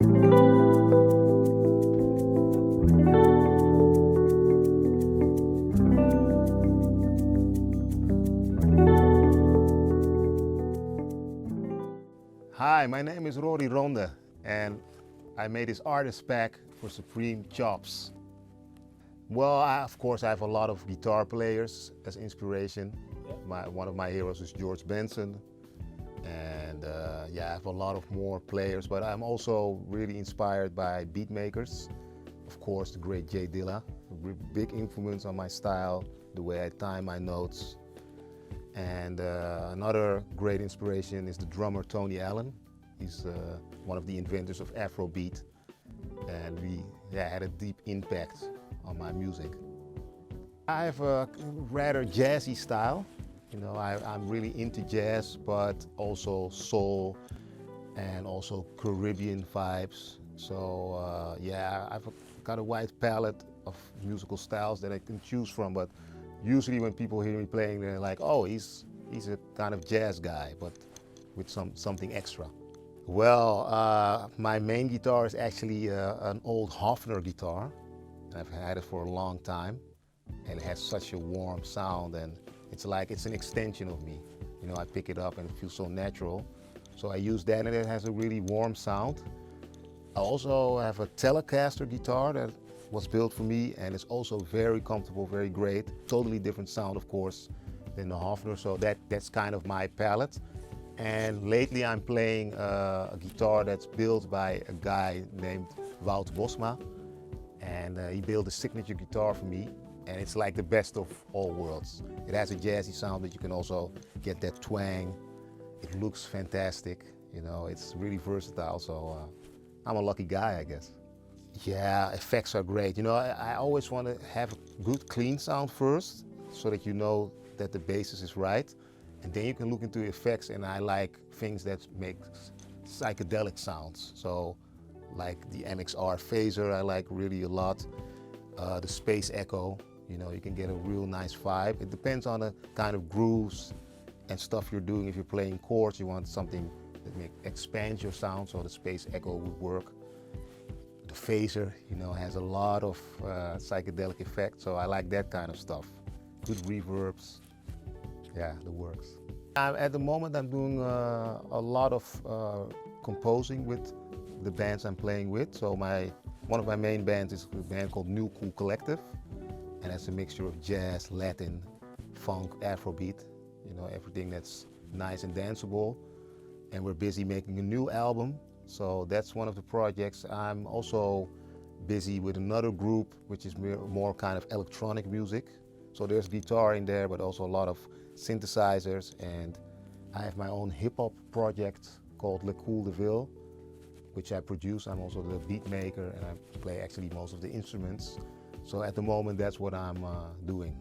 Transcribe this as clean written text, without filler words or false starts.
Hi, my name is Rory Ronde, and I made this artist pack for Supreme Chops. Well, of course, I have a lot of guitar players as inspiration. One of my heroes is George Benson, and yeah, I have a lot of more players, but I'm also really inspired by beat makers. Of course, the great Jay Dilla, a big influence on my style, the way I time my notes. And another great inspiration is the drummer Tony Allen. He's one of the inventors of Afrobeat, and we had a deep impact on my music. I have a rather jazzy style. You know, I'm really into jazz, but also soul and also Caribbean vibes. So yeah, I've got a wide palette of musical styles that I can choose from, but usually when people hear me playing, they're like, oh, he's a kind of jazz guy, but with something extra. Well, my main guitar is actually an old Hofner guitar. I've had it for a long time, and it has such a warm sound, and it's like it's an extension of me. You know, I pick it up and it feels so natural. So I use that, and it has a really warm sound. I also have a Telecaster guitar that was built for me, and it's also very comfortable, very great. Totally different sound, of course, than the Hofner, so that's kind of my palette. And lately I'm playing a guitar that's built by a guy named Wout Bosma, and he built a signature guitar for me, and it's like the best of all worlds. It has a jazzy sound, but you can also get that twang. It looks fantastic, you know, it's really versatile, so I'm a lucky guy, I guess. Yeah, effects are great. You know, I always want to have a good clean sound first, so that you know that the basis is right. And then you can look into effects, and I like things that make psychedelic sounds. So like the MXR phaser, I like really a lot. The space echo, you know, you can get a real nice vibe. It depends on the kind of grooves and stuff you're doing. If you're playing chords, you want something that expands your sound, so the space echo would work. The phaser, you know, has a lot of psychedelic effects, so I like that kind of stuff. Good reverbs, yeah, the works. At the moment, I'm doing a lot of composing with the bands I'm playing with. So one of my main bands is a band called New Cool Collective, and that's a mixture of jazz, Latin, funk, Afrobeat, you know, everything that's nice and danceable. And we're busy making a new album, so that's one of the projects. I'm also busy with another group, which is more kind of electronic music. So there's guitar in there, but also a lot of synthesizers, and I have my own hip-hop project called Le Cool de Ville, which I produce. I'm also the beat maker, and I play actually most of the instruments. So at the moment, that's what I'm doing.